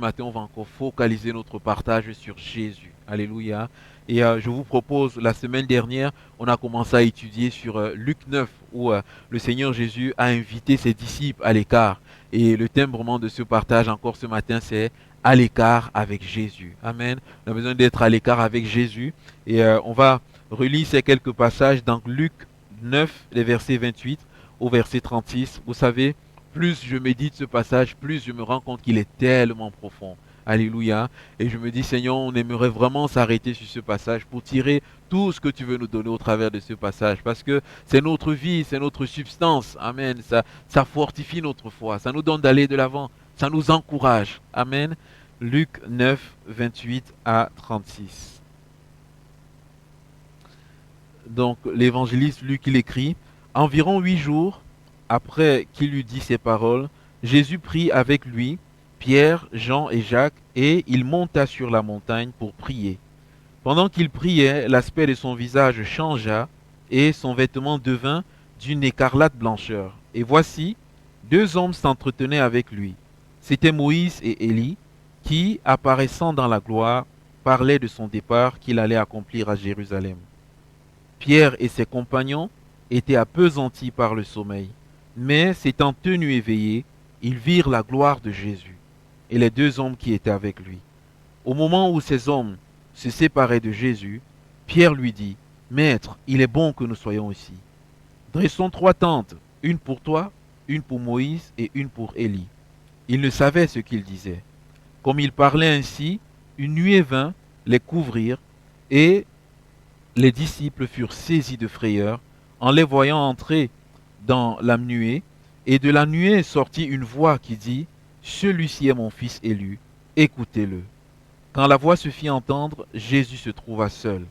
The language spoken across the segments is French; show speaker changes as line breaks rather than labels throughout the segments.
matin, on va encore focaliser notre partage sur Jésus. Alléluia. Et je vous propose, la semaine dernière, on a commencé à étudier sur Luc 9, où le Seigneur Jésus a invité ses disciples à l'écart. Et le thème vraiment de ce partage encore ce matin, c'est à l'écart avec Jésus. Amen. On a besoin d'être à l'écart avec Jésus. Et on va relire ces quelques passages dans Luc 9, les versets 28 au verset 36. Vous savez, plus je médite ce passage, plus je me rends compte qu'il est tellement profond. Alléluia. Et je me dis, Seigneur, on aimerait vraiment s'arrêter sur ce passage pour tirer tout ce que tu veux nous donner au travers de ce passage. Parce que c'est notre vie, c'est notre substance. Amen. Ça fortifie notre foi. Ça nous donne d'aller de l'avant. Ça nous encourage. Amen. Luc 9, 28 à 36. Donc, l'évangéliste Luc, il écrit, environ 8 jours après qu'il eut dit ces paroles, Jésus prit avec lui Pierre, Jean et Jacques, et il monta sur la montagne pour prier. Pendant qu'il priait, l'aspect de son visage changea, et son vêtement devint d'une écarlate blancheur. Et voici, 2 hommes s'entretenaient avec lui. C'étaient Moïse et Élie, qui, apparaissant dans la gloire, parlaient de son départ qu'il allait accomplir à Jérusalem. Pierre et ses compagnons étaient appesantis par le sommeil, mais s'étant tenus éveillés, ils virent la gloire de Jésus et les 2 hommes qui étaient avec lui. Au moment où ces hommes se séparaient de Jésus, Pierre lui dit, Maître, il est bon que nous soyons ici. Dressons 3 tentes, une pour toi, une pour Moïse et une pour Élie. Il ne savait ce qu'il disait. Comme il parlait ainsi, une nuée vint les couvrir, et les disciples furent saisis de frayeur en les voyant entrer dans la nuée, et de la nuée sortit une voix qui dit, Celui-ci est mon fils élu, écoutez-le. Quand la voix se fit entendre, Jésus se trouva seul.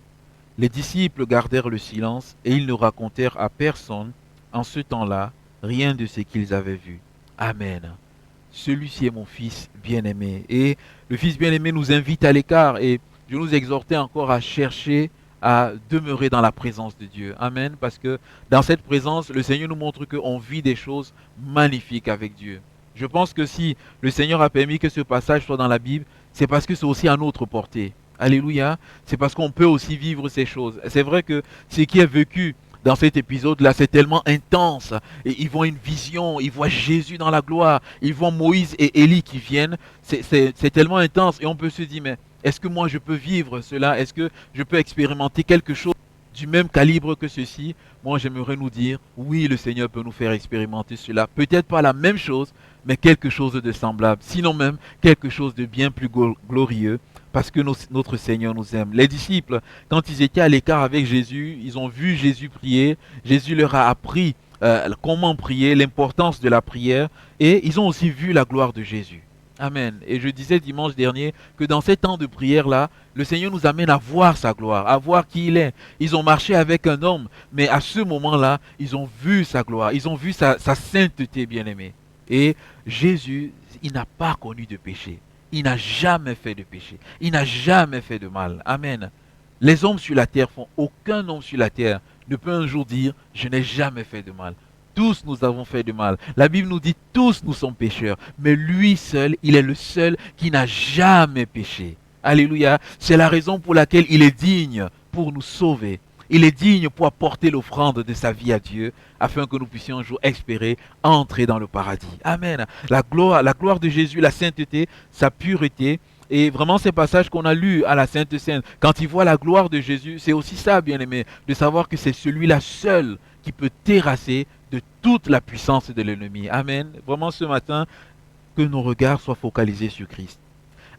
Les disciples gardèrent le silence, et ils ne racontèrent à personne, en ce temps-là, rien de ce qu'ils avaient vu. Amen. Celui-ci est mon fils bien-aimé. Et le fils bien-aimé nous invite à l'écart, et je nous exhortais encore à chercher à demeurer dans la présence de Dieu. Amen. Parce que dans cette présence, le Seigneur nous montre qu'on vit des choses magnifiques avec Dieu. Je pense que si le Seigneur a permis que ce passage soit dans la Bible, c'est parce que c'est aussi à notre portée. Alléluia. C'est parce qu'on peut aussi vivre ces choses. C'est vrai que ce qui est vécu dans cet épisode-là, c'est tellement intense. Et ils voient une vision, ils voient Jésus dans la gloire, ils voient Moïse et Élie qui viennent. C'est tellement intense et on peut se dire, mais est-ce que moi je peux vivre cela? Est-ce que je peux expérimenter quelque chose du même calibre que ceci? Moi j'aimerais nous dire, oui, le Seigneur peut nous faire expérimenter cela. Peut-être pas la même chose, mais quelque chose de semblable. Sinon même quelque chose de bien plus glorieux. Parce que notre Seigneur nous aime. Les disciples, quand ils étaient à l'écart avec Jésus, ils ont vu Jésus prier. Jésus leur a appris comment prier, l'importance de la prière. Et ils ont aussi vu la gloire de Jésus. Amen. Et je disais dimanche dernier que dans ces temps de prière-là, le Seigneur nous amène à voir sa gloire, à voir qui il est. Ils ont marché avec un homme, mais à ce moment-là, ils ont vu sa gloire, ils ont vu sa sainteté, bien-aimée. Et Jésus, il n'a pas connu de péché. Il n'a jamais fait de péché. Il n'a jamais fait de mal. Amen. Les hommes sur la terre font, aucun homme sur la terre ne peut un jour dire, je n'ai jamais fait de mal. Tous nous avons fait de mal. La Bible nous dit, tous nous sommes pécheurs. Mais lui seul, il est le seul qui n'a jamais péché. Alléluia. C'est la raison pour laquelle il est digne pour nous sauver. Il est digne pour apporter l'offrande de sa vie à Dieu, afin que nous puissions un jour espérer entrer dans le paradis. Amen. La gloire de Jésus, la sainteté, sa pureté. Et vraiment ces passages qu'on a lus à la Sainte Seine, quand il voit la gloire de Jésus, c'est aussi ça, bien-aimé, de savoir que c'est celui-là seul qui peut terrasser de toute la puissance de l'ennemi. Amen. Vraiment ce matin, que nos regards soient focalisés sur Christ.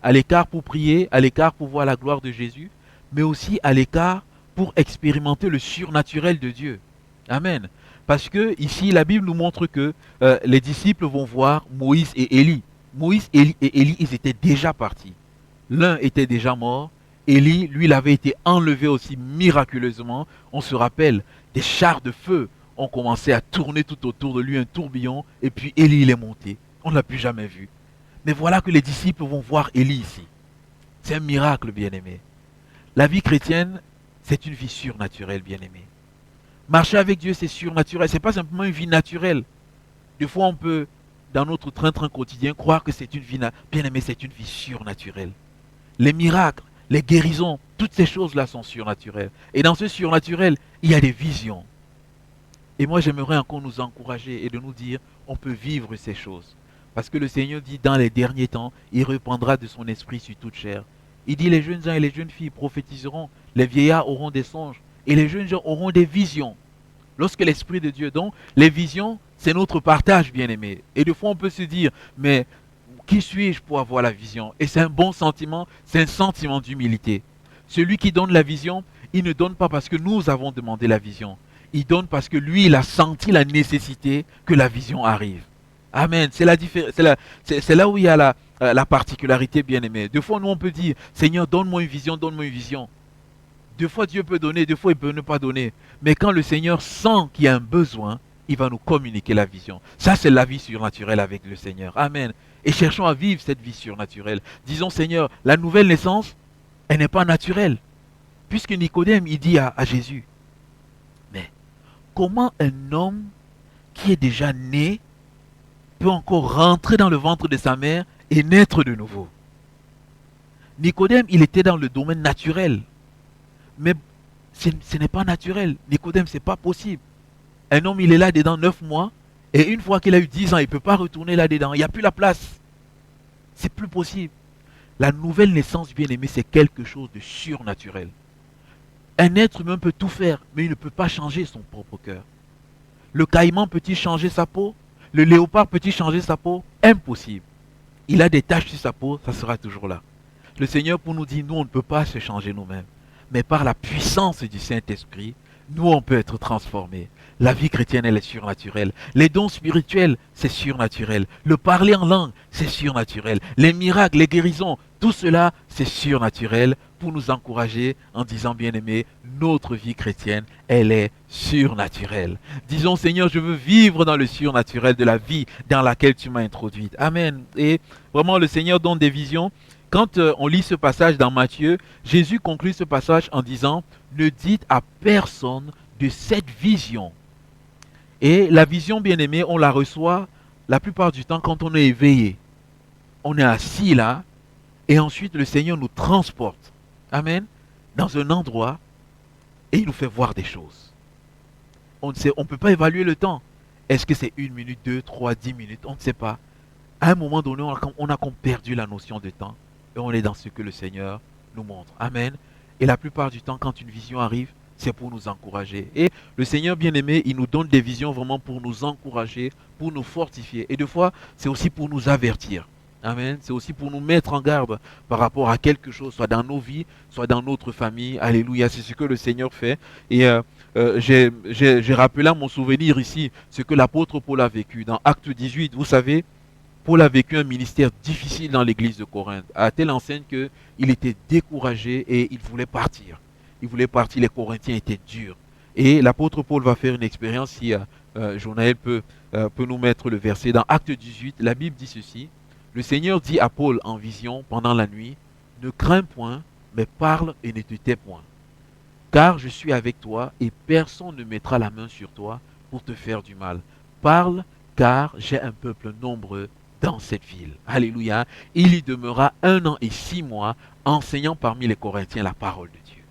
À l'écart pour prier, à l'écart pour voir la gloire de Jésus, mais aussi à l'écart pour expérimenter le surnaturel de Dieu. Amen. Parce que ici, la Bible nous montre que les disciples vont voir Moïse et Élie. Moïse et Élie, ils étaient déjà partis. L'un était déjà mort. Élie, lui, il avait été enlevé aussi miraculeusement. On se rappelle, des chars de feu ont commencé à tourner tout autour de lui, un tourbillon, et puis Élie, il est monté. On ne l'a plus jamais vu. Mais voilà que les disciples vont voir Élie ici. C'est un miracle, bien-aimé. La vie chrétienne, c'est une vie surnaturelle, bien-aimé. Marcher avec Dieu, c'est surnaturel. Ce n'est pas simplement une vie naturelle. Des fois, on peut dans notre train-train quotidien, croire que c'est une vie, bien aimé, c'est une vie surnaturelle. Les miracles, les guérisons, toutes ces choses-là sont surnaturelles. Et dans ce surnaturel, il y a des visions. Et moi, j'aimerais encore nous encourager et de nous dire, on peut vivre ces choses. Parce que le Seigneur dit, dans les derniers temps, il répandra de son esprit sur toute chair. Il dit, les jeunes gens et les jeunes filles prophétiseront, les vieillards auront des songes, et les jeunes gens auront des visions. Lorsque l'Esprit de Dieu, donc, les visions, c'est notre partage, bien-aimé. Et des fois, on peut se dire, mais qui suis-je pour avoir la vision? Et c'est un bon sentiment, c'est un sentiment d'humilité. Celui qui donne la vision, il ne donne pas parce que nous avons demandé la vision. Il donne parce que lui, il a senti la nécessité que la vision arrive. Amen. C'est là où il y a la particularité, bien-aimé. Des fois, nous, on peut dire, Seigneur, donne-moi une vision, donne-moi une vision. Des fois, Dieu peut donner, des fois, il peut ne pas donner. Mais quand le Seigneur sent qu'il y a un besoin, il va nous communiquer la vision. Ça, c'est la vie surnaturelle avec le Seigneur. Amen. Et cherchons à vivre cette vie surnaturelle. Disons, Seigneur, la nouvelle naissance, elle n'est pas naturelle. Puisque Nicodème, il dit à Jésus, mais comment un homme qui est déjà né peut encore rentrer dans le ventre de sa mère et naître de nouveau? Nicodème, il était dans le domaine naturel. Mais ce n'est pas naturel. Nicodème, ce n'est pas possible. Un homme, il est là-dedans 9 mois, et une fois qu'il a eu 10 ans, il ne peut pas retourner là-dedans. Il n'y a plus la place. C'est plus possible. La nouvelle naissance, bien-aimé, c'est quelque chose de surnaturel. Un être humain peut tout faire, mais il ne peut pas changer son propre cœur. Le caïman peut-il changer sa peau? Le léopard peut-il changer sa peau? Impossible. Il a des taches sur sa peau, ça sera toujours là. Le Seigneur, pour nous dire, nous, on ne peut pas se changer nous-mêmes. Mais par la puissance du Saint-Esprit, nous, on peut être transformés. La vie chrétienne, elle est surnaturelle. Les dons spirituels, c'est surnaturel. Le parler en langue, c'est surnaturel. Les miracles, les guérisons, tout cela, c'est surnaturel pour nous encourager en disant, bien-aimé, notre vie chrétienne, elle est surnaturelle. Disons, Seigneur, je veux vivre dans le surnaturel de la vie dans laquelle tu m'as introduite. Amen. Et vraiment, le Seigneur donne des visions. Quand on lit ce passage dans Matthieu, Jésus conclut ce passage en disant, ne dites à personne de cette vision. Et la vision, bien-aimée, on la reçoit la plupart du temps quand on est éveillé. On est assis là, et ensuite le Seigneur nous transporte, amen, dans un endroit, et il nous fait voir des choses. On ne peut pas évaluer le temps. Est-ce que c'est 1 minute, 2, 3, 10 minutes? On ne sait pas. À un moment donné, on a comme perdu la notion de temps, et on est dans ce que le Seigneur nous montre. Amen. Et la plupart du temps, quand une vision arrive, c'est pour nous encourager. Et le Seigneur bien-aimé, il nous donne des visions vraiment pour nous encourager, pour nous fortifier. Et des fois, c'est aussi pour nous avertir. Amen. C'est aussi pour nous mettre en garde par rapport à quelque chose, soit dans nos vies, soit dans notre famille. Alléluia. C'est ce que le Seigneur fait. Et j'ai rappelé à mon souvenir ici ce que l'apôtre Paul a vécu. Dans Acte 18, vous savez, Paul a vécu un ministère difficile dans l'église de Corinthe, à telle enseigne qu'il était découragé et il voulait partir. Il voulait partir, les Corinthiens étaient durs. Et l'apôtre Paul va faire une expérience, si Jonaël peut nous mettre le verset. Dans Acte 18, la Bible dit ceci, le Seigneur dit à Paul en vision pendant la nuit, ne crains point, mais parle et ne te tais point. Car je suis avec toi et personne ne mettra la main sur toi pour te faire du mal. Parle, car j'ai un peuple nombreux dans cette ville. Alléluia. Il y demeura 1 an et 6 mois, enseignant parmi les Corinthiens la parole de Dieu.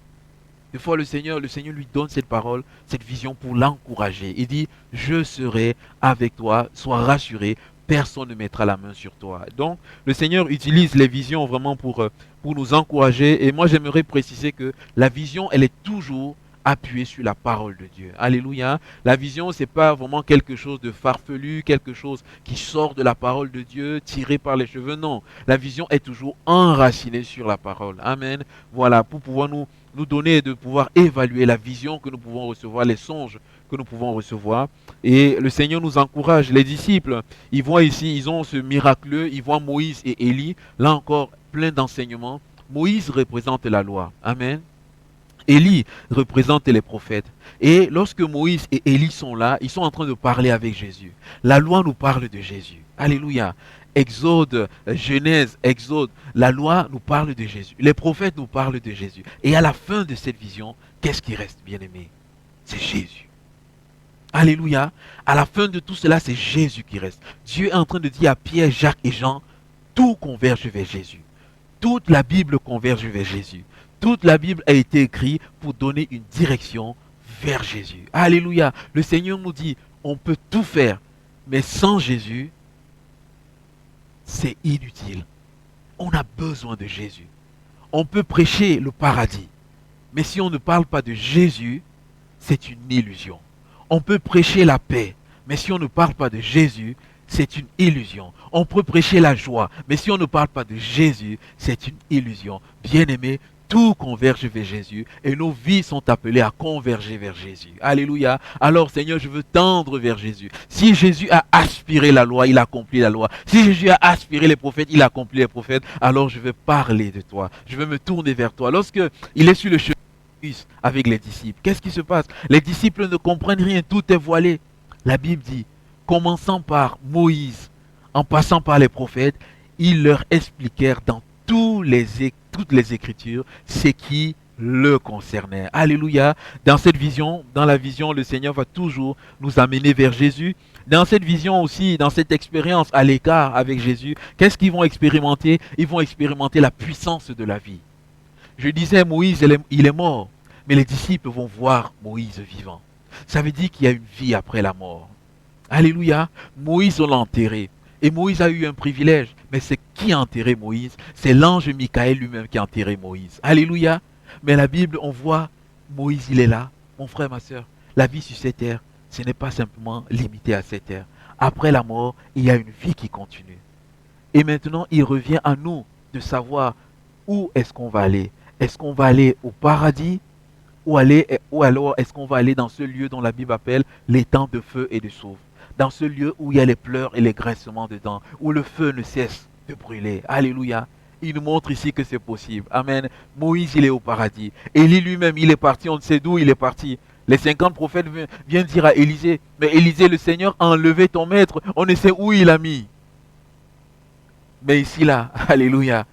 Des fois, le Seigneur lui donne cette parole, cette vision pour l'encourager. Il dit, je serai avec toi, sois rassuré, personne ne mettra la main sur toi. Donc, le Seigneur utilise les visions vraiment pour nous encourager. Et moi, j'aimerais préciser que la vision, elle est toujours appuyée sur la parole de Dieu. Alléluia. La vision, ce n'est pas vraiment quelque chose de farfelu, quelque chose qui sort de la parole de Dieu, tiré par les cheveux. Non, la vision est toujours enracinée sur la parole. Amen. Voilà, pour pouvoir nous donner et de pouvoir évaluer la vision que nous pouvons recevoir, les songes que nous pouvons recevoir. Et le Seigneur nous encourage. Les disciples, ils voient ici, ils ont ce miraculeux, ils voient Moïse et Élie, là encore, plein d'enseignements. Moïse représente la loi. Amen. Élie représente les prophètes. Et lorsque Moïse et Élie sont là, ils sont en train de parler avec Jésus. La loi nous parle de Jésus. Alléluia. Exode, Genèse, Exode, la loi nous parle de Jésus. Les prophètes nous parlent de Jésus. Et à la fin de cette vision, qu'est-ce qui reste, bien-aimé? C'est Jésus. Alléluia. À la fin de tout cela, c'est Jésus qui reste. Dieu est en train de dire à Pierre, Jacques et Jean, tout converge vers Jésus. Toute la Bible converge vers Jésus. Toute la Bible a été écrite pour donner une direction vers Jésus. Alléluia. Le Seigneur nous dit, on peut tout faire, mais sans Jésus, c'est inutile. On a besoin de Jésus. On peut prêcher le paradis, mais si on ne parle pas de Jésus, c'est une illusion. On peut prêcher la paix, mais si on ne parle pas de Jésus, c'est une illusion. On peut prêcher la joie, mais si on ne parle pas de Jésus, c'est une illusion. Bien-aimés, tout converge vers Jésus et nos vies sont appelées à converger vers Jésus. Alléluia. Alors Seigneur, je veux tendre vers Jésus. Si Jésus a aspiré la loi, il a accompli la loi. Si Jésus a aspiré les prophètes, il a accompli les prophètes. Alors je vais parler de toi. Je vais me tourner vers toi. Lorsque il est sur le chemin avec les disciples, qu'est-ce qui se passe? Les disciples ne comprennent rien, tout est voilé. La Bible dit, commençant par Moïse, en passant par les prophètes, ils leur expliquèrent dans toutes les Écritures ce qui le concernait. Alléluia. Dans cette vision, dans la vision, le Seigneur va toujours nous amener vers Jésus. Dans cette vision aussi, dans cette expérience à l'écart avec Jésus, qu'est-ce qu'ils vont expérimenter? Ils vont expérimenter la puissance de la vie. Je disais, Moïse, il est mort, mais les disciples vont voir Moïse vivant. Ça veut dire qu'il y a une vie après la mort. Alléluia. Moïse, on l'a enterré. Et Moïse a eu un privilège. Mais c'est qui a enterré Moïse? C'est l'ange Michaël lui-même qui a enterré Moïse. Alléluia. Mais la Bible, on voit Moïse, il est là. Mon frère, ma soeur, la vie sur cette terre, ce n'est pas simplement limité à cette terre. Après la mort, il y a une vie qui continue. Et maintenant, il revient à nous de savoir où est-ce qu'on va aller. Est-ce qu'on va aller au paradis ou alors est-ce qu'on va aller dans ce lieu dont la Bible appelle l'étang de feu et de soufre? Dans ce lieu où il y a les pleurs et les graissements dedans, où le feu ne cesse de brûler. Alléluia. Il nous montre ici que c'est possible. Amen. Moïse, il est au paradis. Élie lui-même, il est parti. On ne sait d'où il est parti. Les 50 prophètes viennent dire à Élisée, mais Élisée, le Seigneur a enlevé ton maître. On ne sait où il l'a mis. Mais ici, là, alléluia.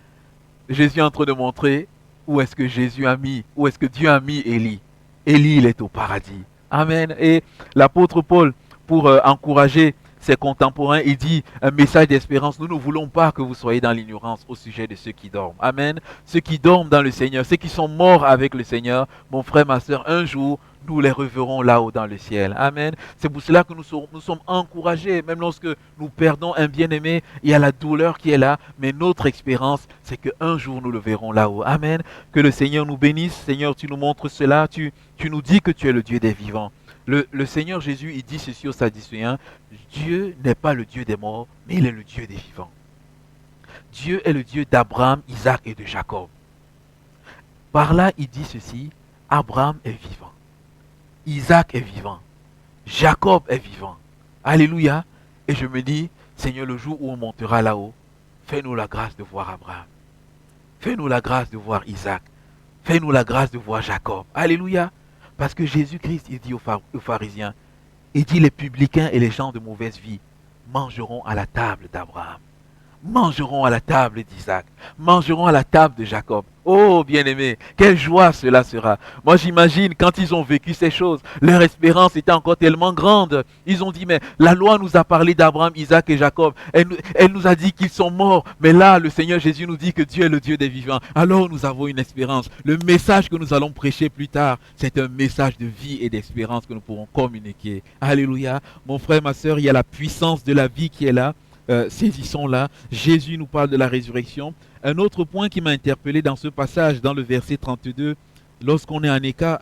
Jésus est en train de montrer où est-ce que Jésus a mis, où est-ce que Dieu a mis Élie. Élie, il est au paradis. Amen. Et l'apôtre Paul, pour encourager ses contemporains, il dit un message d'espérance. Nous ne voulons pas que vous soyez dans l'ignorance au sujet de ceux qui dorment. Amen. Ceux qui dorment dans le Seigneur, ceux qui sont morts avec le Seigneur, mon frère, ma soeur, un jour, nous les reverrons là-haut dans le ciel. Amen. C'est pour cela que nous sommes encouragés, même lorsque nous perdons un bien-aimé, il y a la douleur qui est là, mais notre expérience, c'est qu'un jour nous le verrons là-haut. Amen. Que le Seigneur nous bénisse. Seigneur, tu nous montres cela, tu nous dis que tu es le Dieu des vivants. Le Seigneur Jésus, il dit ceci aux Sadducéens, Dieu n'est pas le Dieu des morts, mais il est le Dieu des vivants. Dieu est le Dieu d'Abraham, Isaac et de Jacob. Par là, il dit ceci, Abraham est vivant, Isaac est vivant, Jacob est vivant. Alléluia. Et je me dis, Seigneur, le jour où on montera là-haut, fais-nous la grâce de voir Abraham. Fais-nous la grâce de voir Isaac. Fais-nous la grâce de voir Jacob. Alléluia. Parce que Jésus-Christ, il dit aux pharisiens, il dit les publicains et les gens de mauvaise vie mangeront à la table d'Abraham, mangeront à la table d'Isaac, mangeront à la table de Jacob. Oh bien-aimé, quelle joie cela sera. Moi j'imagine quand ils ont vécu ces choses, leur espérance était encore tellement grande. Ils ont dit mais la loi nous a parlé d'Abraham, Isaac et Jacob. Elle nous a dit qu'ils sont morts. Mais là le Seigneur Jésus nous dit que Dieu est le Dieu des vivants. Alors nous avons une espérance. Le message que nous allons prêcher plus tard, c'est un message de vie et d'espérance que nous pourrons communiquer. Alléluia. Mon frère, ma soeur, il y a la puissance de la vie qui est là. Saisissons-la. Jésus nous parle de la résurrection. Un autre point qui m'a interpellé dans ce passage, dans le verset 32, lorsqu'on est à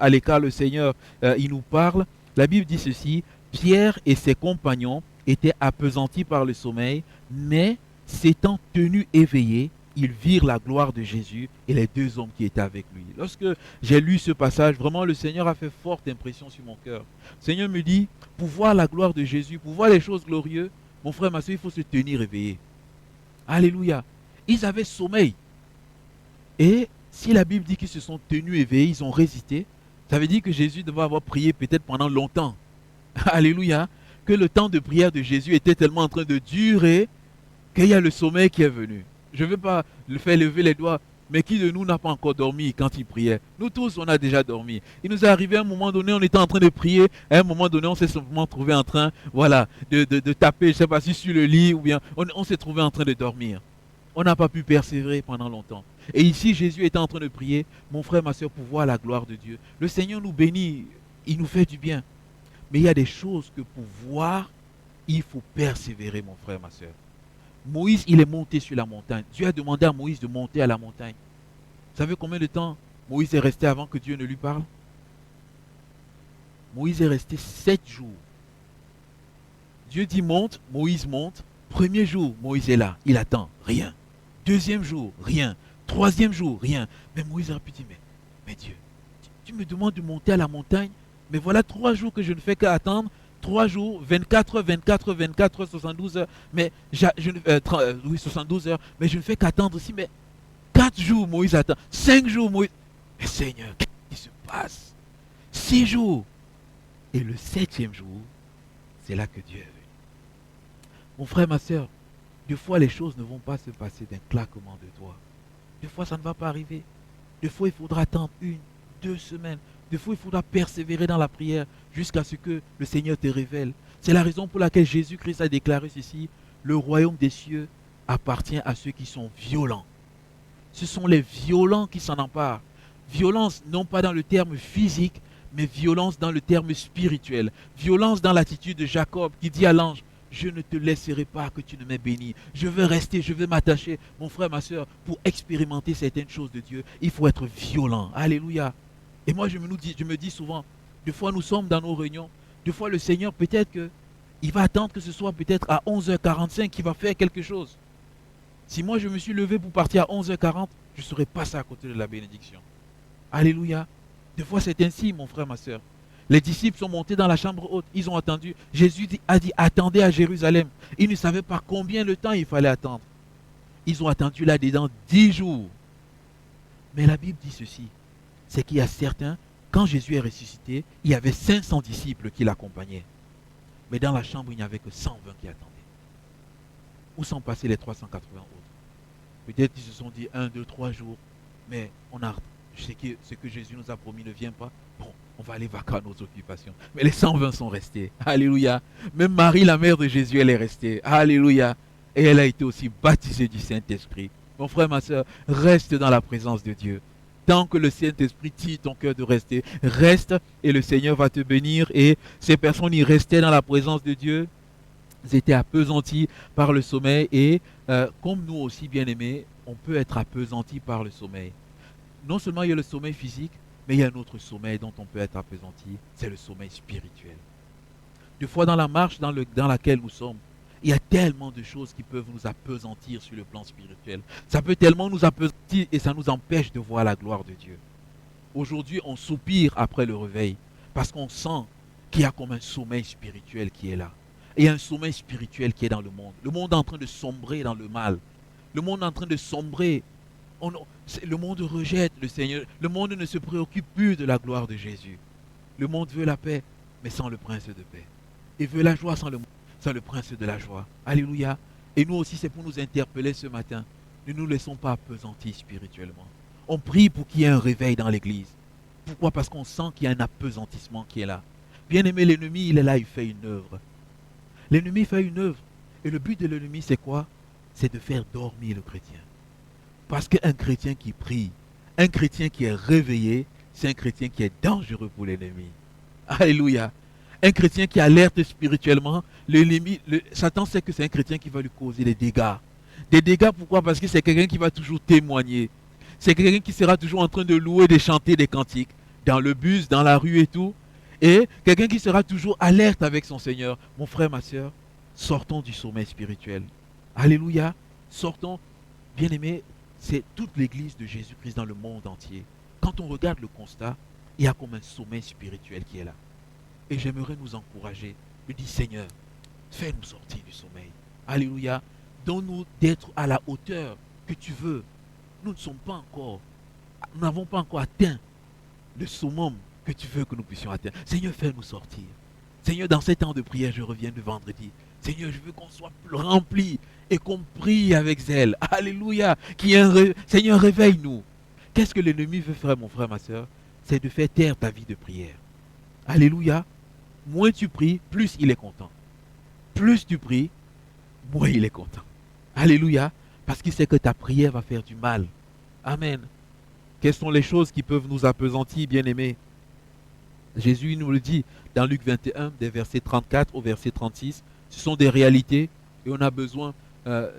l'écart, le Seigneur, il nous parle. La Bible dit ceci, Pierre et ses compagnons étaient appesantis par le sommeil, mais s'étant tenus éveillés, ils virent la gloire de Jésus et les deux hommes qui étaient avec lui. Lorsque j'ai lu ce passage, vraiment le Seigneur a fait forte impression sur mon cœur. Le Seigneur me dit, pour voir la gloire de Jésus, pour voir les choses glorieuses, mon frère, ma soeur, il faut se tenir éveillé. Alléluia. Ils avaient sommeil. Et si la Bible dit qu'ils se sont tenus éveillés, ils ont résisté, ça veut dire que Jésus devait avoir prié peut-être pendant longtemps. Alléluia. Que le temps de prière de Jésus était tellement en train de durer qu'il y a le sommeil qui est venu. Je ne veux pas le faire lever les doigts Mais qui de nous n'a pas encore dormi quand il priait? Nous tous, on a déjà dormi. Il nous est arrivé à un moment donné, on était en train de prier. À un moment donné, on s'est simplement trouvé en train, voilà, de taper, je ne sais pas si sur le lit ou bien, on s'est trouvé en train de dormir. On n'a pas pu persévérer pendant longtemps. Et ici, Jésus était en train de prier, mon frère, ma soeur, pour voir la gloire de Dieu. Le Seigneur nous bénit, il nous fait du bien. Mais il y a des choses que pour voir, il faut persévérer, mon frère, ma soeur. Moïse, il est monté sur la montagne. Dieu a demandé à Moïse de monter à la montagne. Vous savez combien de temps Moïse est resté avant que Dieu ne lui parle? Moïse est resté 7 jours. Dieu dit monte, Moïse monte. Premier jour, Moïse est là, il attend, rien. Deuxième jour, rien. Troisième jour, rien. Mais Moïse a pu dire, mais Dieu, tu me demandes de monter à la montagne, mais voilà 3 jours que je ne fais qu'attendre. 3 jours, 24 heures, 24 heures, 24 heures, 72 heures, mais oui, 72 heures, mais je ne fais qu'attendre ici, mais 4 jours, Moïse attend. 5 jours, Moïse. Mais Seigneur, qu'est-ce qui se passe? 6 jours. Et le 7e jour, c'est là que Dieu est venu. Mon frère, ma soeur, des fois les choses ne vont pas se passer d'un claquement de doigts. Des fois ça ne va pas arriver. Des fois il faudra attendre 1, 2 semaines. Des fois il faudra persévérer dans la prière jusqu'à ce que le Seigneur te révèle. C'est la raison pour laquelle Jésus-Christ a déclaré ceci: le royaume des cieux appartient à ceux qui sont violents. Ce sont les violents qui s'en emparent. Violence non pas dans le terme physique, mais violence dans le terme spirituel. Violence dans l'attitude de Jacob qui dit à l'ange: je ne te laisserai pas que tu ne m'aies béni. Je veux rester, je veux m'attacher. Mon frère, ma soeur, pour expérimenter certaines choses de Dieu, il faut être violent. Alléluia. Et moi, je me dis souvent, des fois nous sommes dans nos réunions, des fois le Seigneur, peut-être qu'il va attendre que ce soit peut-être à 11h45 qu'il va faire quelque chose. Si moi je me suis levé pour partir à 11h40, je ne serais pas ça à côté de la bénédiction. Alléluia. Des fois c'est ainsi, mon frère, ma soeur. Les disciples sont montés dans la chambre haute, ils ont attendu. Jésus a dit, attendez à Jérusalem. Ils ne savaient pas combien de temps il fallait attendre. Ils ont attendu là-dedans 10 jours. Mais la Bible dit ceci, c'est qu'il y a certains, quand Jésus est ressuscité, il y avait 500 disciples qui l'accompagnaient. Mais dans la chambre, il n'y avait que 120 qui attendaient. Où sont passés les 380 autres? Peut-être qu'ils se sont dit 1, 2, 3 jours, mais ce que Jésus nous a promis ne vient pas. Bon, on va aller vaquer à nos occupations. Mais les 120 sont restés. Alléluia. Même Marie, la mère de Jésus, elle est restée. Alléluia. Et elle a été aussi baptisée du Saint-Esprit. Mon frère, ma soeur, reste dans la présence de Dieu. Tant que le Saint-Esprit tire ton cœur de rester, reste et le Seigneur va te bénir. Et ces personnes y restaient dans la présence de Dieu. Ils étaient appesantis par le sommeil. Et comme nous aussi, bien-aimés, on peut être appesantis par le sommeil. Non seulement il y a le sommeil physique, mais il y a un autre sommeil dont on peut être appesanti, c'est le sommeil spirituel. Des fois dans la marche dans laquelle nous sommes, il y a tellement de choses qui peuvent nous appesantir sur le plan spirituel. Ça peut tellement nous appesantir et ça nous empêche de voir la gloire de Dieu. Aujourd'hui, on soupire après le réveil parce qu'on sent qu'il y a comme un sommeil spirituel qui est là. Et il y a un sommeil spirituel qui est dans le monde. Le monde est en train de sombrer dans le mal. Le monde est en train de sombrer. Le monde rejette le Seigneur. Le monde ne se préoccupe plus de la gloire de Jésus. Le monde veut la paix, mais sans le prince de paix. Il veut la joie sans le prince de la joie. Alléluia. Et nous aussi, c'est pour nous interpeller ce matin. Ne nous laissons pas appesantir spirituellement. On prie pour qu'il y ait un réveil dans l'église. Pourquoi? Parce qu'on sent qu'il y a un appesantissement qui est là. Bien aimé, l'ennemi, il est là, il fait une œuvre. L'ennemi fait une œuvre. Et le but de l'ennemi, c'est quoi? C'est de faire dormir le chrétien. Parce qu'un chrétien qui prie, un chrétien qui est réveillé, c'est un chrétien qui est dangereux pour l'ennemi. Alléluia. Un chrétien qui alerte spirituellement, l'ennemi, Satan sait que c'est un chrétien qui va lui causer des dégâts. Des dégâts, pourquoi? Parce que c'est quelqu'un qui va toujours témoigner. C'est quelqu'un qui sera toujours en train de louer, de chanter des cantiques, dans le bus, dans la rue et tout. Et quelqu'un qui sera toujours alerte avec son Seigneur. Mon frère, ma soeur, sortons du sommeil spirituel. Alléluia. Sortons, bien-aimés. C'est toute l'église de Jésus-Christ dans le monde entier. Quand on regarde le constat, il y a comme un sommeil spirituel qui est là. Et j'aimerais nous encourager. Je dis, Seigneur, fais-nous sortir du sommeil. Alléluia. Donne-nous d'être à la hauteur que tu veux. Nous n'avons pas encore atteint le summum que tu veux que nous puissions atteindre. Seigneur, fais-nous sortir. Seigneur, dans ces temps de prière, je reviens de vendredi. Seigneur, je veux qu'on soit rempli et qu'on prie avec zèle. Alléluia. Seigneur, réveille-nous. Qu'est-ce que l'ennemi veut faire, mon frère, ma soeur? C'est de faire taire ta vie de prière. Alléluia. Moins tu pries, plus il est content. Plus tu pries, moins il est content. Alléluia. Parce qu'il sait que ta prière va faire du mal. Amen. Quelles sont les choses qui peuvent nous appesantir, bien-aimés? Jésus nous le dit dans Luc 21, des versets 34 au verset 36. Ce sont des réalités et on a besoin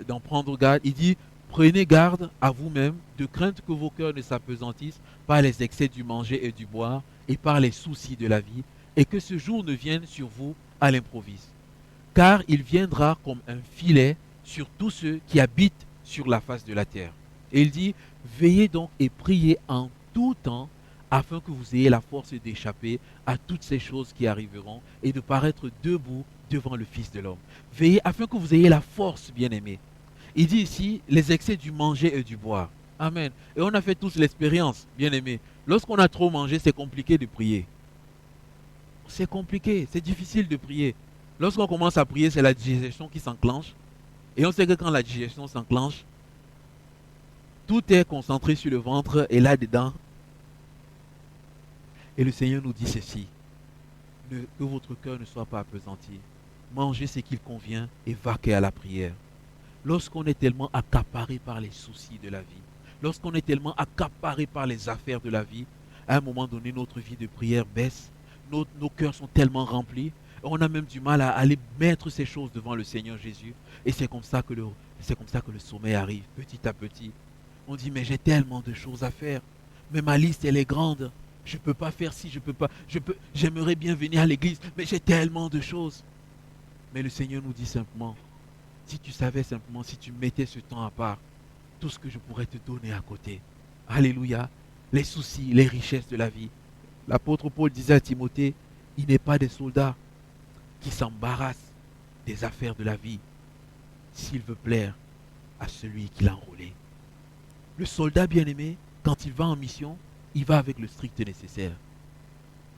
d'en prendre garde. Il dit, prenez garde à vous-même, de crainte que vos cœurs ne s'apesantissent par les excès du manger et du boire et par les soucis de la vie, et que ce jour ne vienne sur vous à l'improviste. Car il viendra comme un filet sur tous ceux qui habitent sur la face de la terre. Et il dit, veillez donc et priez en tout temps, afin que vous ayez la force d'échapper à toutes ces choses qui arriveront et de paraître debout devant le Fils de l'homme. Veillez afin que vous ayez la force, bien-aimés. Il dit ici, les excès du manger et du boire. Amen. Et on a fait tous l'expérience, bien-aimés. Lorsqu'on a trop mangé, c'est compliqué de prier. C'est compliqué, c'est difficile de prier. Lorsqu'on commence à prier, c'est la digestion qui s'enclenche. Et on sait que quand la digestion s'enclenche, tout est concentré sur le ventre et là-dedans. Et le Seigneur nous dit ceci, que votre cœur ne soit pas appesanti. Mangez ce qu'il convient et vaquez à la prière. Lorsqu'on est tellement accaparé par les soucis de la vie, lorsqu'on est tellement accaparé par les affaires de la vie, à un moment donné, notre vie de prière baisse, nos cœurs sont tellement remplis, on a même du mal à aller mettre ces choses devant le Seigneur Jésus. Et c'est comme ça que le sommeil arrive, petit à petit. On dit, mais j'ai tellement de choses à faire, mais ma liste, elle est grande. Je ne peux pas faire ci, j'aimerais bien venir à l'église, mais j'ai tellement de choses. Mais le Seigneur nous dit simplement, si tu savais simplement, si tu mettais ce temps à part, tout ce que je pourrais te donner à côté. Alléluia. Les soucis, les richesses de la vie. L'apôtre Paul disait à Timothée, il n'est pas des soldats qui s'embarrassent des affaires de la vie s'il veut plaire à celui qui l'a enrôlé. Le soldat bien-aimé, quand il va en mission, il va avec le strict nécessaire.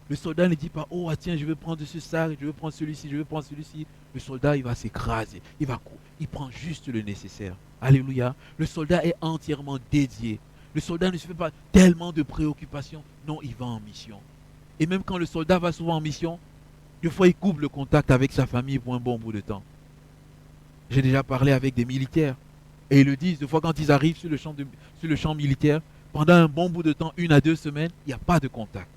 Le soldat ne dit pas, oh tiens, je veux prendre ce sac, je veux prendre celui-ci, je veux prendre celui-ci. Le soldat, il va s'écraser, il prend juste le nécessaire. Alléluia. Le soldat est entièrement dédié. Le soldat ne se fait pas tellement de préoccupations. Non, il va en mission. Et même quand le soldat va souvent en mission, des fois il coupe le contact avec sa famille pour un bon bout de temps. J'ai déjà parlé avec des militaires. Et ils le disent, des fois quand ils arrivent sur le champ militaire, pendant un bon bout de temps, 1 à 2 semaines, il n'y a pas de contact.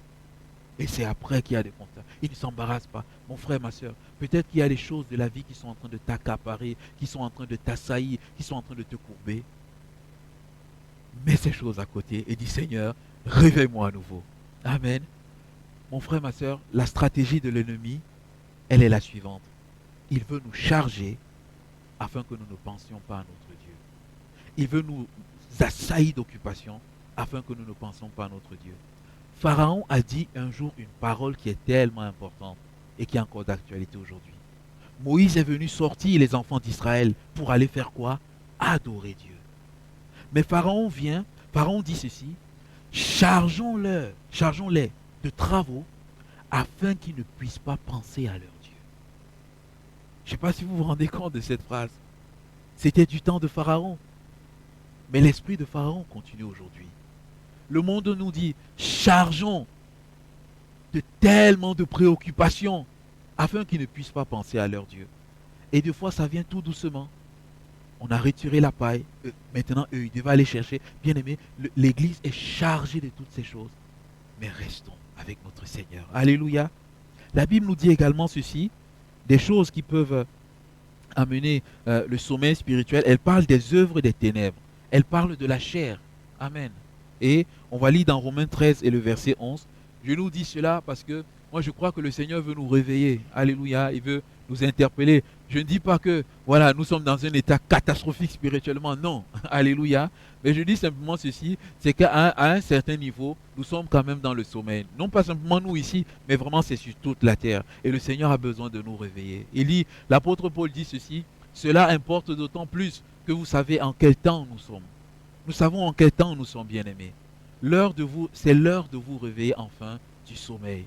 Et c'est après qu'il y a des contacts. Ils ne s'embarrassent pas. Mon frère, ma soeur, peut-être qu'il y a des choses de la vie qui sont en train de t'accaparer, qui sont en train de t'assaillir, qui sont en train de te courber. Mets ces choses à côté et dis, Seigneur, réveille-moi à nouveau. Amen. Mon frère, ma soeur, la stratégie de l'ennemi, elle est la suivante. Il veut nous charger afin que nous ne pensions pas à notre Dieu. Il veut nous assaillir d'occupation afin que nous ne pensions pas à notre Dieu. Pharaon a dit un jour une parole qui est tellement importante et qui est encore d'actualité aujourd'hui. Moïse est venu sortir les enfants d'Israël pour aller faire quoi? Adorer Dieu. Mais Pharaon dit ceci, chargeons-les de travaux afin qu'ils ne puissent pas penser à leur Dieu. Je ne sais pas si vous vous rendez compte de cette phrase. C'était du temps de Pharaon. Mais l'esprit de Pharaon continue aujourd'hui. Le monde nous dit, chargeons de tellement de préoccupations afin qu'ils ne puissent pas penser à leur Dieu. Et des fois, ça vient tout doucement. On a retiré la paille. Maintenant, eux, ils devaient aller chercher. Bien aimé, l'église est chargée de toutes ces choses. Mais restons avec notre Seigneur. Alléluia. La Bible nous dit également ceci, des choses qui peuvent amener le sommeil spirituel. Elle parle des œuvres des ténèbres. Elle parle de la chair. Amen. Et on va lire dans Romains 13 et le verset 11. Je nous dis cela parce que moi je crois que le Seigneur veut nous réveiller. Alléluia. Il veut nous interpeller. Je ne dis pas que voilà, nous sommes dans un état catastrophique spirituellement. Non. Alléluia. Mais je dis simplement ceci, c'est qu'à un certain niveau, nous sommes quand même dans le sommeil. Non pas simplement nous ici, mais vraiment c'est sur toute la terre. Et le Seigneur a besoin de nous réveiller. Il dit, l'apôtre Paul dit ceci, cela importe d'autant plus que vous savez en quel temps nous sommes. Nous savons en quel temps nous sommes bien-aimés. C'est l'heure de vous réveiller enfin du sommeil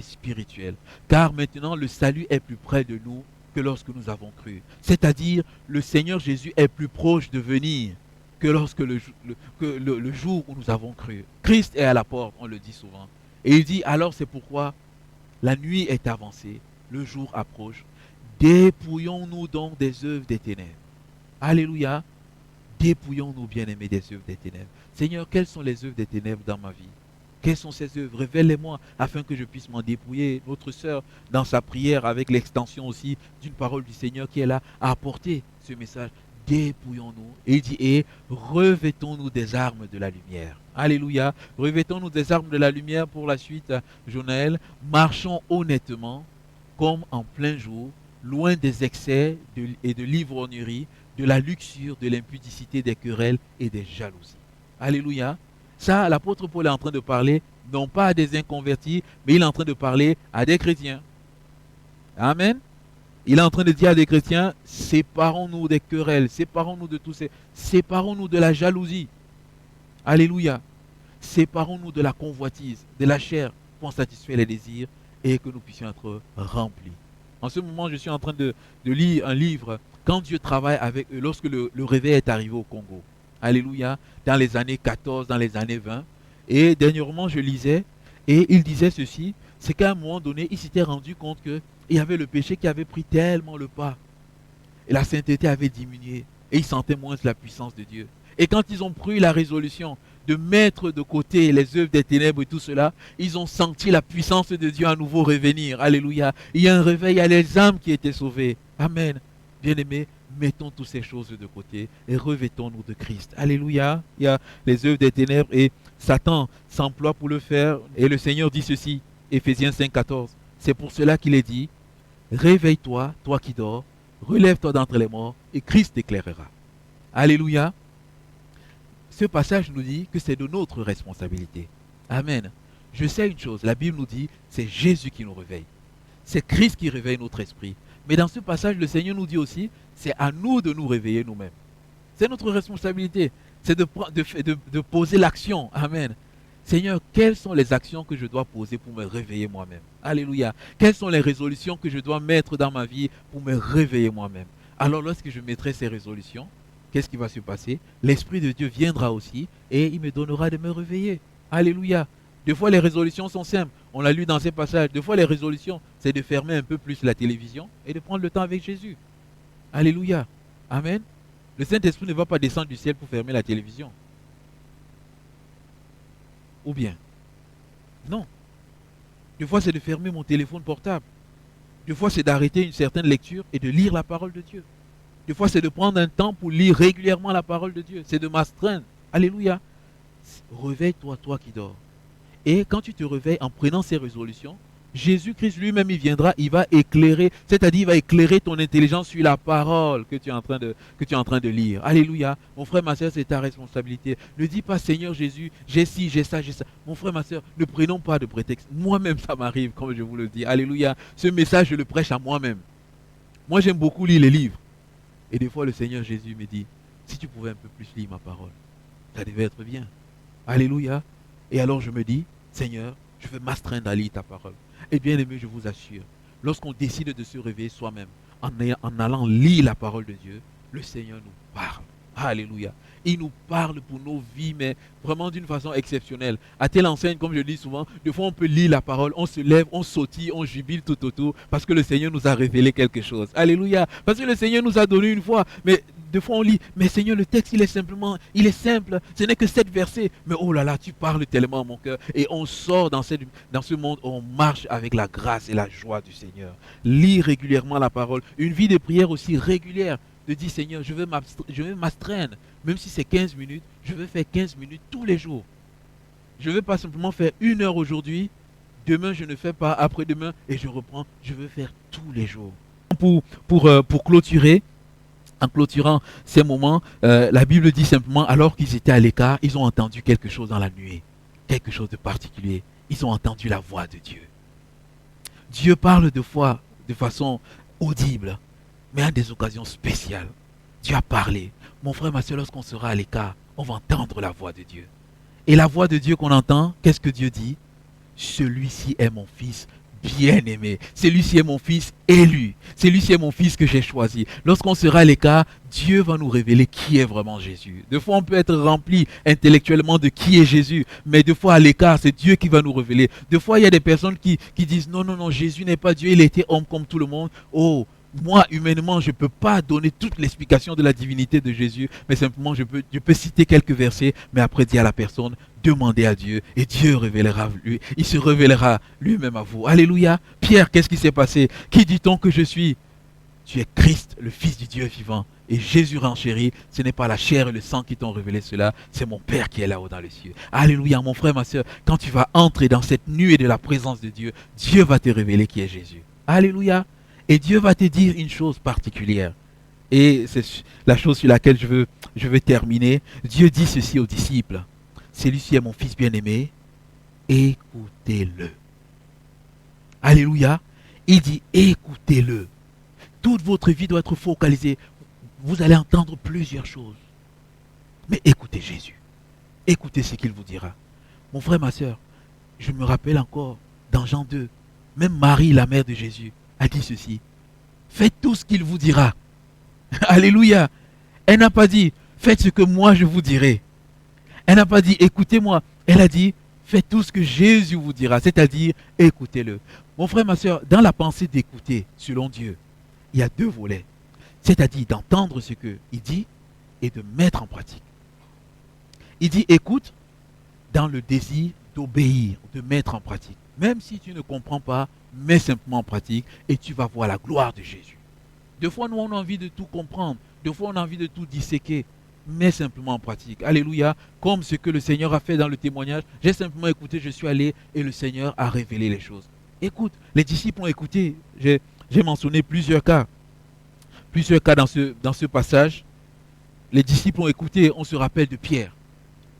spirituel. Car maintenant le salut est plus près de nous que lorsque nous avons cru. C'est-à-dire, le Seigneur Jésus est plus proche de venir que lorsque le jour où nous avons cru. Christ est à la porte, on le dit souvent. Et il dit, alors c'est pourquoi la nuit est avancée, le jour approche. Dépouillons-nous donc des œuvres des ténèbres. Alléluia. Dépouillons-nous, bien-aimés, des œuvres des ténèbres. Seigneur, quelles sont les œuvres des ténèbres dans ma vie? Quelles sont ces œuvres? Révèle-les-moi afin que je puisse m'en dépouiller. Notre sœur, dans sa prière, avec l'extension aussi d'une parole du Seigneur qui est là, a apporté ce message. Dépouillons-nous. Et il dit, et revêtons-nous des armes de la lumière. Alléluia. Revêtons-nous des armes de la lumière pour la suite, Jonaël. Marchons honnêtement, comme en plein jour, loin des excès et de l'ivrognerie, de la luxure, de l'impudicité, des querelles et des jalousies. Alléluia. Ça, l'apôtre Paul est en train de parler, non pas à des inconvertis, mais il est en train de parler à des chrétiens. Amen. Il est en train de dire à des chrétiens, séparons-nous des querelles, séparons-nous de tous ces... Séparons-nous de la jalousie. Alléluia. Séparons-nous de la convoitise, de la chair, pour satisfaire les désirs et que nous puissions être remplis. En ce moment, je suis en train de lire un livre, Quand Dieu travaille avec eux, lorsque le réveil est arrivé au Congo. Alléluia, dans les années 14, dans les années 20. Et dernièrement, je lisais, et il disait ceci, c'est qu'à un moment donné, il s'était rendu compte qu'il y avait le péché qui avait pris tellement le pas. Et la sainteté avait diminué, et ils sentaient moins la puissance de Dieu. Et quand ils ont pris la résolution de mettre de côté les œuvres des ténèbres et tout cela, ils ont senti la puissance de Dieu à nouveau revenir. Alléluia. Il y a un réveil, il y a les âmes qui étaient sauvées. Amen. Bien-aimés, mettons toutes ces choses de côté et revêtons-nous de Christ. Alléluia. Il y a les œuvres des ténèbres et Satan s'emploie pour le faire. Et le Seigneur dit ceci, Éphésiens 5,14. C'est pour cela qu'il est dit, réveille-toi, toi qui dors, relève-toi d'entre les morts et Christ t'éclairera. Alléluia. Ce passage nous dit que c'est de notre responsabilité. Amen. Je sais une chose, la Bible nous dit, c'est Jésus qui nous réveille. C'est Christ qui réveille notre esprit. Mais dans ce passage, le Seigneur nous dit aussi, c'est à nous de nous réveiller nous-mêmes. C'est notre responsabilité. C'est de poser l'action. Amen. Seigneur, quelles sont les actions que je dois poser pour me réveiller moi-même? Alléluia. Quelles sont les résolutions que je dois mettre dans ma vie pour me réveiller moi-même? Alors lorsque je mettrai ces résolutions, qu'est-ce qui va se passer? L'Esprit de Dieu viendra aussi et il me donnera de me réveiller. Alléluia. Des fois, les résolutions sont simples. On l'a lu dans ces passages. Des fois, les résolutions, c'est de fermer un peu plus la télévision et de prendre le temps avec Jésus. Alléluia. Amen. Le Saint-Esprit ne va pas descendre du ciel pour fermer la télévision. Ou bien? Non. Des fois, c'est de fermer mon téléphone portable. Des fois, c'est d'arrêter une certaine lecture et de lire la parole de Dieu. Des fois, c'est de prendre un temps pour lire régulièrement la parole de Dieu. C'est de m'astreindre. Alléluia. Réveille-toi, toi qui dors. Et quand tu te réveilles en prenant ces résolutions, Jésus-Christ lui-même, il viendra, il va éclairer, c'est-à-dire il va éclairer ton intelligence sur la parole que tu es en train de lire. Alléluia. Mon frère, ma soeur, c'est ta responsabilité. Ne dis pas, Seigneur Jésus, j'ai ci, j'ai ça, j'ai ça. Mon frère, ma soeur, ne prenons pas de prétexte. Moi-même, ça m'arrive, comme je vous le dis. Alléluia. Ce message, je le prêche à moi-même. Moi, j'aime beaucoup lire les livres. Et des fois, le Seigneur Jésus me dit, si tu pouvais un peu plus lire ma parole, ça devait être bien. Alléluia. Et alors je me dis, Seigneur, je veux m'astreindre à lire ta parole. Et bien aimé, je vous assure, lorsqu'on décide de se réveiller soi-même, en allant lire la parole de Dieu, le Seigneur nous parle. Alléluia. Il nous parle pour nos vies, mais vraiment d'une façon exceptionnelle. À telle enseigne, comme je dis souvent, des fois on peut lire la parole, on se lève, on sautille, on jubile tout autour, parce que le Seigneur nous a révélé quelque chose. Alléluia. Parce que le Seigneur nous a donné une foi, mais des fois on lit, mais Seigneur, le texte il est simple, ce n'est que 7 versets, mais oh là là, tu parles tellement à mon cœur, et on sort dans ce monde, on marche avec la grâce et la joie du Seigneur. Lis régulièrement la parole, une vie de prière aussi régulière, de dire Seigneur, je veux m'astreindre, même si c'est 15 minutes, je veux faire 15 minutes tous les jours. Je ne veux pas simplement faire 1 heure aujourd'hui, demain je ne fais pas, après-demain, et je reprends, je veux faire tous les jours. Pour clôturer, en clôturant ces moments, la Bible dit simplement, alors qu'ils étaient à l'écart, ils ont entendu quelque chose dans la nuée, quelque chose de particulier. Ils ont entendu la voix de Dieu. Dieu parle de fois de façon audible, mais à des occasions spéciales. Dieu a parlé. Mon frère, ma soeur, lorsqu'on sera à l'écart, on va entendre la voix de Dieu. Et la voix de Dieu qu'on entend, qu'est-ce que Dieu dit? Celui-ci est mon fils, bien-aimé. Celui-ci est mon fils élu. Celui-ci est mon fils que j'ai choisi. Lorsqu'on sera à l'écart, Dieu va nous révéler qui est vraiment Jésus. Des fois, on peut être rempli intellectuellement de qui est Jésus, mais des fois, à l'écart, c'est Dieu qui va nous révéler. Des fois, il y a des personnes qui disent non, non, non, Jésus n'est pas Dieu, il était homme comme tout le monde. Oh, moi, humainement, je ne peux pas donner toute l'explication de la divinité de Jésus, mais simplement, je peux citer quelques versets, mais après dire à la personne, demandez à Dieu, et Dieu révélera lui, il se révélera lui-même à vous. Alléluia. Pierre, qu'est-ce qui s'est passé? Qui dit-on que je suis? Tu es Christ, le Fils du Dieu vivant. Et Jésus renchérit, ce n'est pas la chair et le sang qui t'ont révélé cela, c'est mon Père qui est là-haut dans les cieux. Alléluia, mon frère, ma soeur, quand tu vas entrer dans cette nuée de la présence de Dieu, Dieu va te révéler qui est Jésus. Alléluia. Et Dieu va te dire une chose particulière. Et c'est la chose sur laquelle je veux terminer. Dieu dit ceci aux disciples. Celui-ci est mon fils bien-aimé, écoutez-le. Alléluia. Il dit écoutez-le. Toute votre vie doit être focalisée. Vous allez entendre plusieurs choses. Mais écoutez Jésus. Écoutez ce qu'il vous dira. Mon frère, ma soeur, je me rappelle encore dans Jean 2, même Marie, la mère de Jésus, a dit ceci. Faites tout ce qu'il vous dira. Alléluia. Elle n'a pas dit, faites ce que moi je vous dirai. Elle n'a pas dit, écoutez-moi. Elle a dit, faites tout ce que Jésus vous dira. C'est-à-dire, écoutez-le. Mon frère, ma soeur, dans la pensée d'écouter, selon Dieu, il y a deux volets. C'est-à-dire d'entendre ce qu'il dit et de mettre en pratique. Il dit, écoute, dans le désir d'obéir, de mettre en pratique. Même si tu ne comprends pas, mets simplement en pratique et tu vas voir la gloire de Jésus. Des fois, nous, on a envie de tout comprendre. Des fois, on a envie de tout disséquer. Mets simplement en pratique. Alléluia. Comme ce que le Seigneur a fait dans le témoignage. J'ai simplement écouté, je suis allé et le Seigneur a révélé les choses. Écoute, les disciples ont écouté. J'ai mentionné plusieurs cas. Plusieurs cas dans ce passage. Les disciples ont écouté. On se rappelle de Pierre.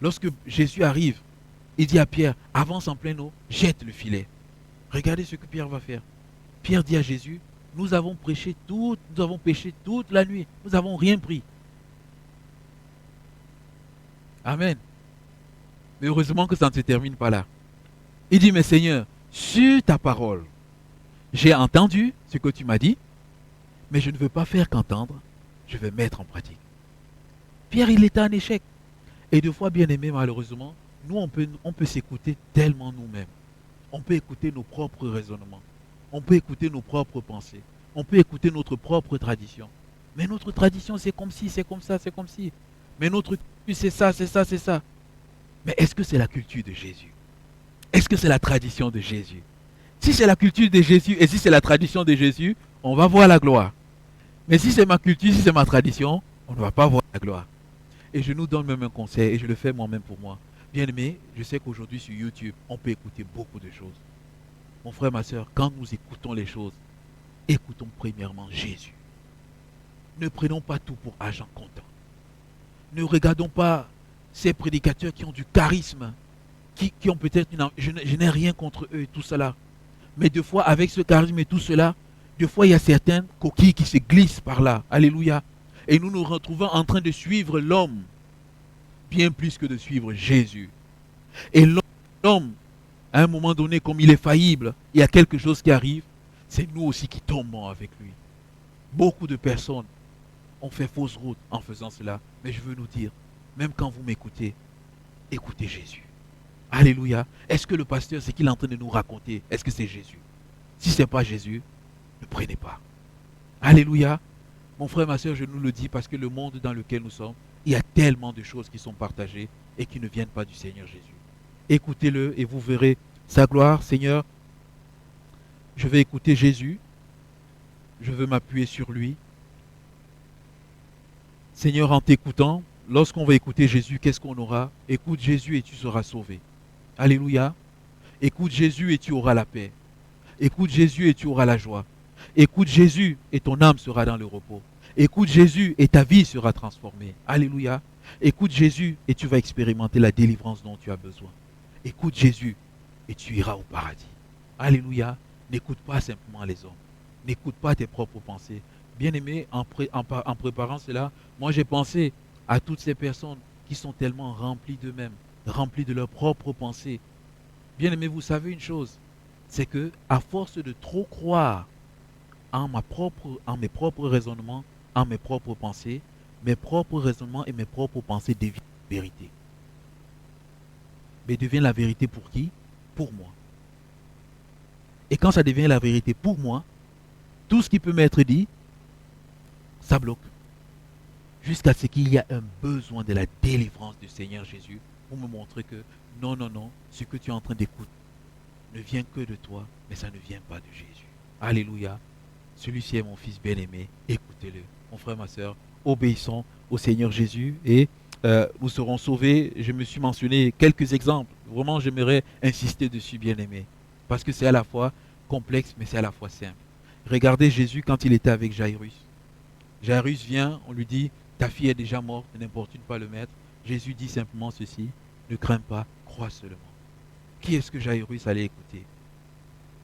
Lorsque Jésus arrive, il dit à Pierre, avance en pleine eau, jette le filet. Regardez ce que Pierre va faire. Pierre dit à Jésus, nous avons péché toute la nuit. Nous n'avons rien pris. Amen. Mais heureusement que ça ne se termine pas là. Il dit, mais Seigneur, sur ta parole, j'ai entendu ce que tu m'as dit, mais je ne veux pas faire qu'entendre, je vais mettre en pratique. Pierre, il était en échec. Et des fois, bien aimé, malheureusement, nous, on peut s'écouter tellement nous-mêmes. On peut écouter nos propres raisonnements. On peut écouter nos propres pensées. On peut écouter notre propre tradition. Mais notre tradition, c'est comme ci, c'est comme ça, c'est comme ci. Mais notre culture, c'est ça, c'est ça, c'est ça. Mais est-ce que c'est la culture de Jésus? Est-ce que c'est la tradition de Jésus? Si c'est la culture de Jésus et si c'est la tradition de Jésus, on va voir la gloire. Mais si c'est ma culture, si c'est ma tradition, on ne va pas voir la gloire. Et je nous donne même un conseil, et je le fais moi-même pour moi. Bien aimé, je sais qu'aujourd'hui sur YouTube, on peut écouter beaucoup de choses. Mon frère, ma soeur, quand nous écoutons les choses, écoutons premièrement Jésus. Ne prenons pas tout pour argent comptant. Ne regardons pas ces prédicateurs qui ont du charisme, qui ont peut-être je n'ai rien contre eux et tout cela. Mais des fois, avec ce charisme et tout cela, des fois, il y a certaines coquilles qui se glissent par là. Alléluia. Et nous nous retrouvons en train de suivre l'homme, bien plus que de suivre Jésus. Et l'homme, à un moment donné, comme il est faillible, il y a quelque chose qui arrive, c'est nous aussi qui tombons avec lui. Beaucoup de personnes ont fait fausse route en faisant cela. Mais je veux nous dire, même quand vous m'écoutez, écoutez Jésus. Alléluia. Est-ce que le pasteur, ce qu'il est en train de nous raconter, est-ce que c'est Jésus? Si ce n'est pas Jésus, ne prenez pas. Alléluia. Mon frère, ma soeur, je nous le dis parce que le monde dans lequel nous sommes, il y a tellement de choses qui sont partagées et qui ne viennent pas du Seigneur Jésus. Écoutez-le et vous verrez sa gloire. Seigneur, je vais écouter Jésus. Je veux m'appuyer sur lui. Seigneur, en t'écoutant, lorsqu'on va écouter Jésus, qu'est-ce qu'on aura? Écoute Jésus et tu seras sauvé. Alléluia. Écoute Jésus et tu auras la paix. Écoute Jésus et tu auras la joie. Écoute Jésus et ton âme sera dans le repos. Écoute Jésus et ta vie sera transformée. Alléluia. Écoute Jésus et tu vas expérimenter la délivrance dont tu as besoin. Écoute Jésus et tu iras au paradis. Alléluia. N'écoute pas simplement les hommes. N'écoute pas tes propres pensées. Bien-aimé, en préparant cela, moi j'ai pensé à toutes ces personnes qui sont tellement remplies d'eux-mêmes, remplies de leurs propres pensées. Bien-aimé, vous savez une chose, c'est que à force de trop croire en mes propres raisonnements, en mes propres pensées, mes propres raisonnements et mes propres pensées deviennent la vérité. Mais deviennent la vérité pour qui? Pour moi. Et quand ça devient la vérité pour moi, tout ce qui peut m'être dit, ça bloque. Jusqu'à ce qu'il y ait un besoin de la délivrance du Seigneur Jésus pour me montrer que non, non, non, ce que tu es en train d'écouter ne vient que de toi, mais ça ne vient pas de Jésus. Alléluia. Celui-ci est mon fils bien-aimé, écoutez-le. Mon frère, ma soeur, obéissons au Seigneur Jésus et nous serons sauvés. Je me suis mentionné quelques exemples. Vraiment, j'aimerais insister dessus, bien-aimé. Parce que c'est à la fois complexe, mais c'est à la fois simple. Regardez Jésus quand il était avec Jairus. Jairus vient, on lui dit, ta fille est déjà morte, n'importune pas le maître. Jésus dit simplement ceci, ne crains pas, crois seulement. Qui est-ce que Jairus allait écouter?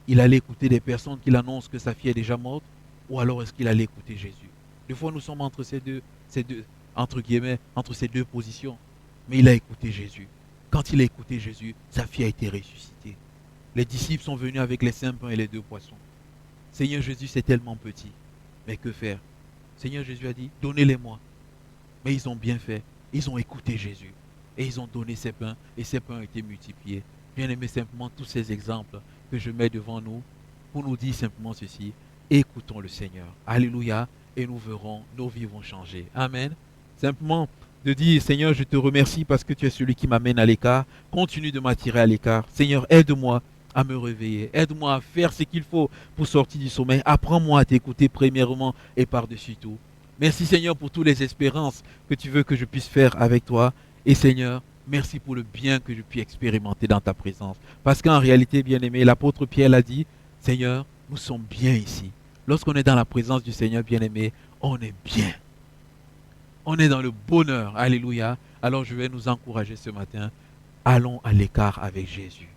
Il allait écouter des personnes qui l'annoncent que sa fille est déjà morte, ou alors est-ce qu'il allait écouter Jésus? Des fois, nous sommes entre ces deux, entre guillemets, entre ces deux positions. Mais il a écouté Jésus. Quand il a écouté Jésus, sa fille a été ressuscitée. Les disciples sont venus avec les 5 pains et les 2 poissons. Seigneur Jésus, c'est tellement petit. Mais que faire? Seigneur Jésus a dit, donnez-les-moi. Mais ils ont bien fait. Ils ont écouté Jésus. Et ils ont donné ces pains. Et ces pains ont été multipliés. Bien aimé, simplement tous ces exemples que je mets devant nous pour nous dire simplement ceci. Écoutons le Seigneur. Alléluia. Et nous verrons, nos vies vont changer. Amen. Simplement de dire, Seigneur, je te remercie parce que tu es celui qui m'amène à l'écart. Continue de m'attirer à l'écart. Seigneur, aide-moi à me réveiller. Aide-moi à faire ce qu'il faut pour sortir du sommeil. Apprends-moi à t'écouter premièrement et par-dessus tout. Merci Seigneur pour toutes les espérances que tu veux que je puisse faire avec toi. Et Seigneur, merci pour le bien que je puis expérimenter dans ta présence. Parce qu'en réalité, bien-aimé, l'apôtre Pierre l'a dit, Seigneur, nous sommes bien ici. Lorsqu'on est dans la présence du Seigneur, bien-aimé, on est bien. On est dans le bonheur. Alléluia. Alors je vais nous encourager ce matin. Allons à l'écart avec Jésus.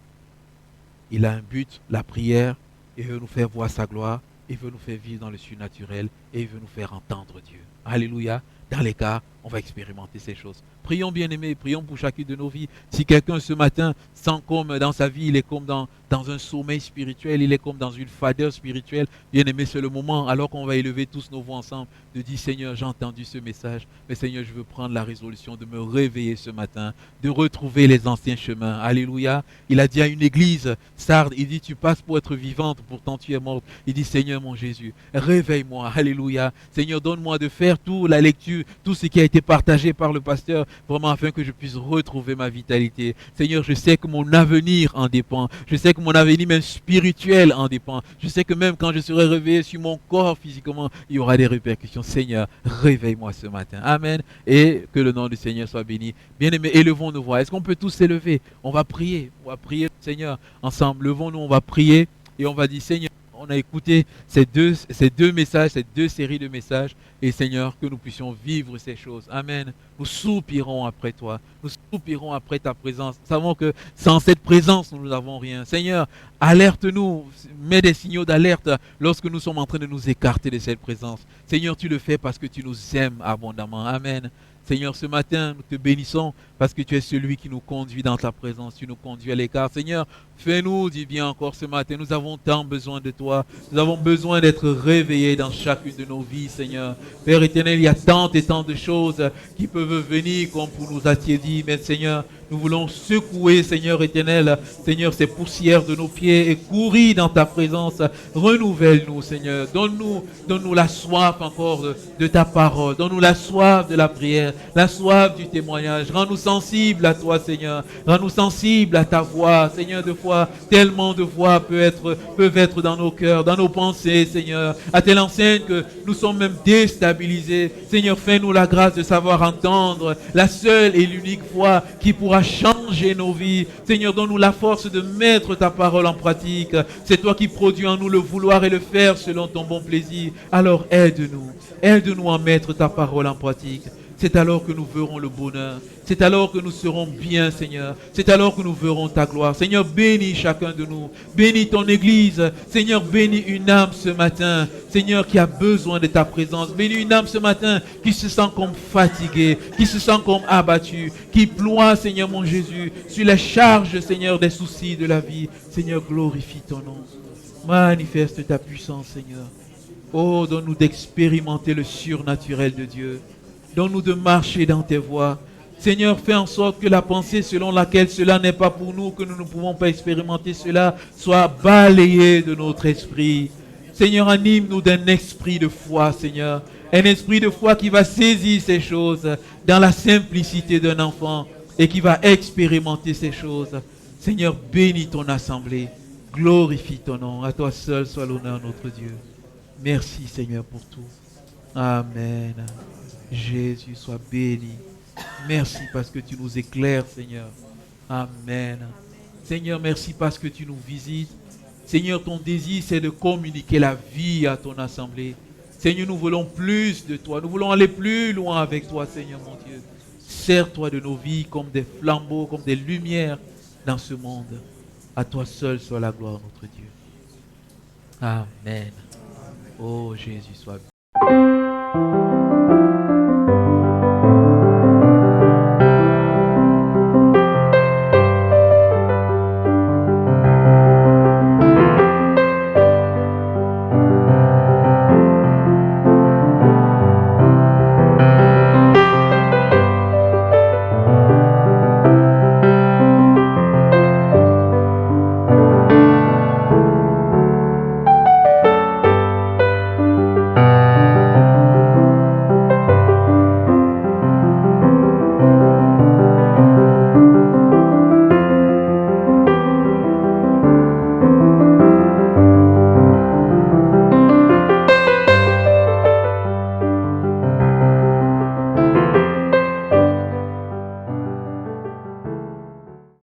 Il a un but, la prière. Il veut nous faire voir sa gloire. Il veut nous faire vivre dans le surnaturel. Et il veut nous faire entendre Dieu. Alléluia. Dans l'écart, on va expérimenter ces choses. Prions bien aimés, prions pour chacune de nos vies. Si quelqu'un ce matin sent comme dans sa vie, il est comme dans un sommeil spirituel, il est comme dans une fadeur spirituelle, bien aimé, c'est le moment, alors qu'on va élever tous nos voix ensemble, de dire Seigneur, j'ai entendu ce message, mais Seigneur, je veux prendre la résolution de me réveiller ce matin, de retrouver les anciens chemins. Alléluia. Il a dit à une église, Sardes, il dit, tu passes pour être vivante, pourtant tu es morte. Il dit, Seigneur mon Jésus, réveille-moi. Alléluia. Seigneur, donne-moi de faire toute la lecture, tout ce qui a été partagé par le pasteur, vraiment afin que je puisse retrouver ma vitalité. Seigneur, je sais que mon avenir en dépend. Je sais que mon avenir même spirituel en dépend. Je sais que même quand je serai réveillé sur mon corps physiquement, il y aura des répercussions. Seigneur, réveille-moi ce matin. Amen. Et que le nom du Seigneur soit béni. Bien-aimés, élevons nos voix. Est-ce qu'on peut tous s'élever? On va prier. On va prier le Seigneur ensemble. Levons-nous, on va prier et on va dire Seigneur, on a écouté ces deux messages, ces deux séries de messages. Et Seigneur, que nous puissions vivre ces choses. Amen. Nous soupirons après toi. Nous soupirons après ta présence. Nous savons que sans cette présence, nous n'avons rien. Seigneur, alerte-nous. Mets des signaux d'alerte lorsque nous sommes en train de nous écarter de cette présence. Seigneur, tu le fais parce que tu nous aimes abondamment. Amen. Seigneur, ce matin, nous te bénissons parce que tu es celui qui nous conduit dans ta présence, tu nous conduis à l'écart. Seigneur, fais-nous du bien encore ce matin. Nous avons tant besoin de toi. Nous avons besoin d'être réveillés dans chacune de nos vies, Seigneur. Père éternel, il y a tant et tant de choses qui peuvent venir comme pour nous attirer. Mais Seigneur, nous voulons secouer, Seigneur éternel, Seigneur, ces poussières de nos pieds et courir dans ta présence. Renouvelle-nous, Seigneur. Donne-nous la soif encore de ta parole. Donne-nous la soif de la prière, la soif du témoignage. Rends-nous sensibles à toi, Seigneur. Rends-nous sensibles à ta voix. Seigneur, de fois, tellement de voix peuvent être dans nos cœurs, dans nos pensées, Seigneur. À telle enseigne que nous sommes même déstabilisés. Seigneur, fais-nous la grâce de savoir entendre la seule et l'unique voix qui pourra changer nos vies. Seigneur, donne-nous la force de mettre ta parole en pratique. C'est toi qui produis en nous le vouloir et le faire selon ton bon plaisir. Alors aide-nous. Aide-nous à mettre ta parole en pratique. c'est alors que nous verrons le bonheur. C'est alors que nous serons bien, Seigneur. C'est alors que nous verrons ta gloire. Seigneur, bénis chacun de nous. Bénis ton Église. Seigneur, bénis une âme ce matin. Seigneur, qui a besoin de ta présence. Bénis une âme ce matin qui se sent comme fatiguée, qui se sent comme abattue, qui ploie, Seigneur mon Jésus, sur les charges, Seigneur, des soucis de la vie. Seigneur, glorifie ton nom. Manifeste ta puissance, Seigneur. Oh, donne-nous d'expérimenter le surnaturel de Dieu. Donne-nous de marcher dans tes voies. Seigneur, fais en sorte que la pensée selon laquelle cela n'est pas pour nous, que nous ne pouvons pas expérimenter cela, soit balayée de notre esprit. Seigneur, anime-nous d'un esprit de foi, Seigneur. Un esprit de foi qui va saisir ces choses dans la simplicité d'un enfant et qui va expérimenter ces choses. Seigneur, bénis ton assemblée. Glorifie ton nom. À toi seul soit l'honneur, notre Dieu. Merci, Seigneur, pour tout. Amen. Jésus, sois béni. Merci parce que tu nous éclaires, Seigneur. Amen. Seigneur, merci parce que tu nous visites. Seigneur, ton désir, c'est de communiquer la vie à ton assemblée. Seigneur, nous voulons plus de toi. Nous voulons aller plus loin avec toi, Seigneur, mon Dieu. Sers-toi de nos vies comme des flambeaux, comme des lumières dans ce monde. À toi seul soit la gloire, notre Dieu. Amen. Oh Jésus, sois béni.